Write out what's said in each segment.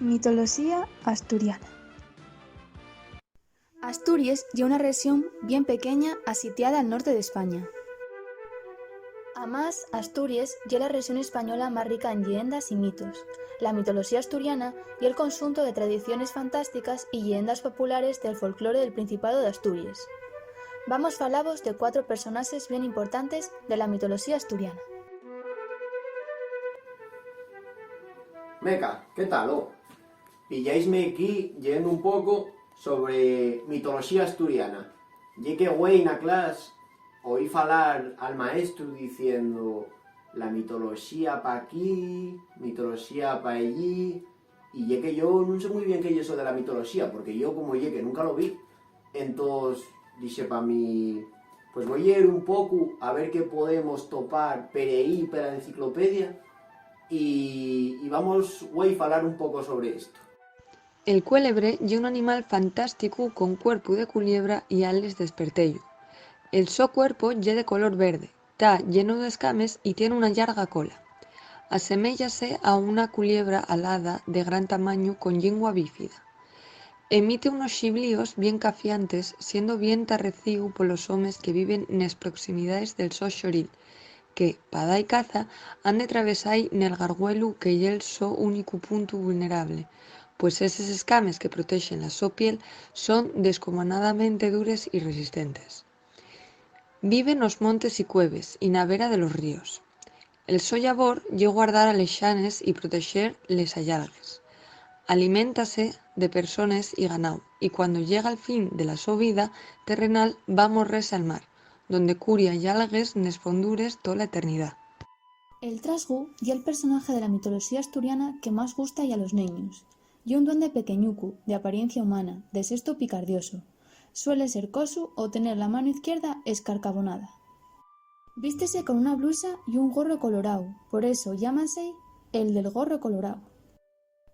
Mitología asturiana. Asturias es una región bien pequeña asitiada al norte de España. Además, Asturias es la región española más rica en leyendas y mitos. La mitología asturiana y el conjunto de tradiciones fantásticas y leyendas populares del folclore del Principado de Asturias. Vamos a hablaros de 4 personajes bien importantes de la mitología asturiana. Meca, ¿qué tal? Pilláisme aquí leyendo un poco sobre mitología asturiana. Y que güey en la clase oí falar al maestro diciendo la mitología pa' aquí, mitología pa' allí, y ye que yo no sé muy bien qué es eso de la mitología, porque yo como ye que nunca lo vi, entonces dije pa' mí, pues voy a ir un poco a ver qué podemos topar per ahí, per la enciclopedia, y vamos güey a falar un poco sobre esto. El cuélebre ye un animal fantástico con cuerpo de culebra y ales de espertello. El so cuerpo ye de color verde, está lleno de escames y tiene una larga cola. Aseméllase a una culebra alada de gran tamaño con lengua bífida. Emite unos xiblíos bien cafiantes, siendo bien tarrecíu por los homes que viven nes proximidades del so xoril, que, pa dar caza, han de travesar nel gargüelu que ye el so único punto vulnerable, pues esos escames que protegen la so piel son descomunadamente dures y resistentes. Vive nos montes y cueves y na vera de los ríos. El so llavor ye guardar a les xanes y proteger les allargues. Aliméntase de personas y ganado, y cuando llega el fin de la so vida terrenal va a morrese al mar, donde curia y algues nes fondures toda la eternidad. El trasgu y el personaje de la mitología asturiana que más gusta y a los niños. Y un duende pequeñucu, de apariencia humana, de sesto picardioso. Suele ser cosu o tener la mano izquierda escarcabonada. Vístese con una blusa y un gorro colorado, por eso llámase el del gorro colorado.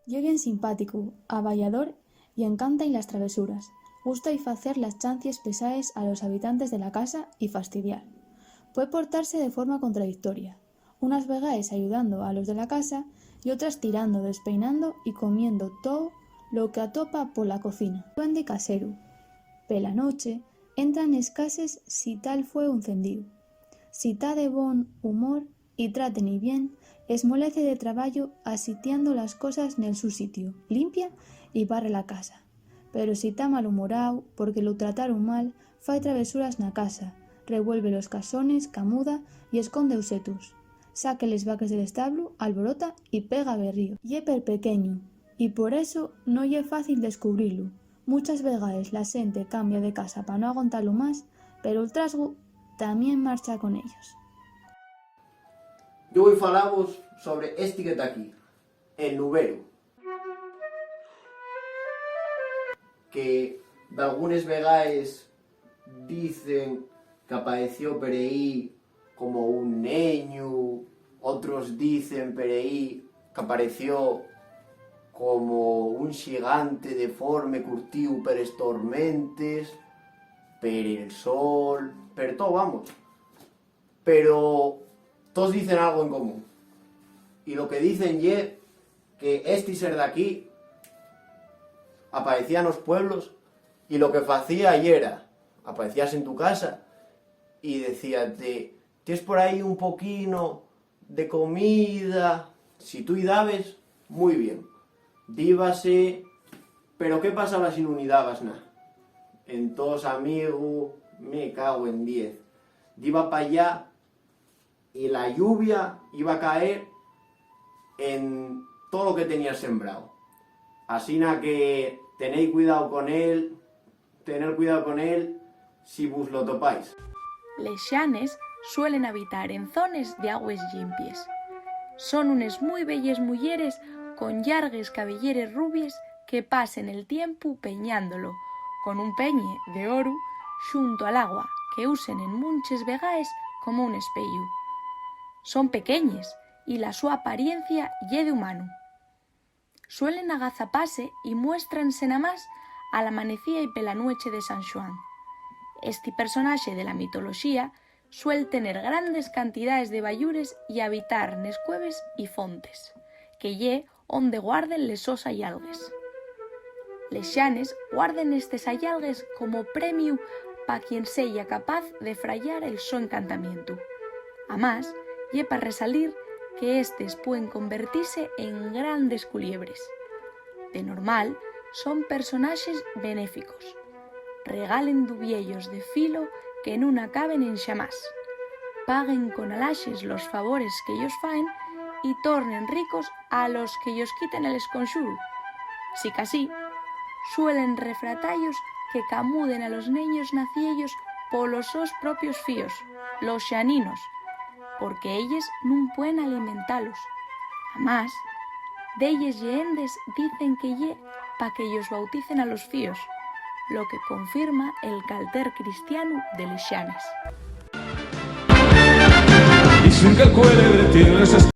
Y bien simpático, avallador y encanta en las travesuras. Gusta y facer las chancies pesaes a los habitantes de la casa y fastidiar. Puede portarse de forma contradictoria, unas vegaes ayudando a los de la casa y otras tirando, despeinando y comiendo todo lo que atopa por la cocina. Duende casero. Pela noche, entran escases si tal fue un cendío. Si ta de bon humor y traten y bien, esmolece de traballo asitiando las cosas nel su sitio, limpia y barre la casa. Pero si ta malhumorao, porque lo trataron mal, fai travesuras na casa, revuelve los casones, camuda y esconde usetus. Saque les vaques del establo, alborota y pega berrío. Ye per pequeño, y por eso no ye fácil descubrirlo. Muchas vegaes la xente cambia de casa pa no aguantarlo más, pero el trasgu también marcha con ellos. Yo voy a falaros sobre este que está aquí, el nubero, que de algunas vegaes dicen que apareció por ahí como un niño, otros dicen por ahí que apareció como un gigante deforme curtido per es tormentes, per el sol, per todo, vamos. Pero todos dicen algo en común. Y lo que dicen ye que este ser de aquí aparecía en los pueblos y lo que hacía ayer era, aparecías en tu casa y decía, tienes por ahí un poquino de comida, si tú y dabes, muy bien, dívase, pero ¿qué pasaba si no dabas nada? Entonces, amigo, me cago en 10. Iba para allá y la lluvia iba a caer en todo lo que tenías sembrado. Así que tener cuidado con él si vos lo topáis. Les xanes suelen habitar en zonas de aguas limpias. Son unes muy belles mujeres con llargues cabelleres rubias que pasen el tiempo peñándolo con un peñe de oro xunto al agua que usen en munches vegaes como un espello. Son pequeñes y la su apariencia ye de humano. Suelen agazapase y muéstranse namás al amanecía y pela nueche de San Xoán. Este personaje de la mitología suele tener grandes cantidades de bayures y habitar nes cueves y fontes, que ye onde guarden les sos ayalgues. Les xanes guarden estes ayalgues como premiu pa quien seya capaz de frayar el so encantamientu. Amás, ye pa resalir que estes pueden convertirse en grandes culiebres. De normal, son personaxes benéficos. Regalen dubiellos de filo que nun acaben en xamás. Paguen con alaxes los favores que ellos faen y tornen ricos a los que ellos quiten el esconxuru. Si casi, suelen refratallos que camuden a los neños naciellos polos sos propios fíos, los xaninos, porque ellos nun pueden alimentalos. Amás, d'elles lleendes dicen que ye pa que ellos bauticen a los fíos, lo que confirma el calter cristiano de les xanes. Dicen que el cuélebre tiene esas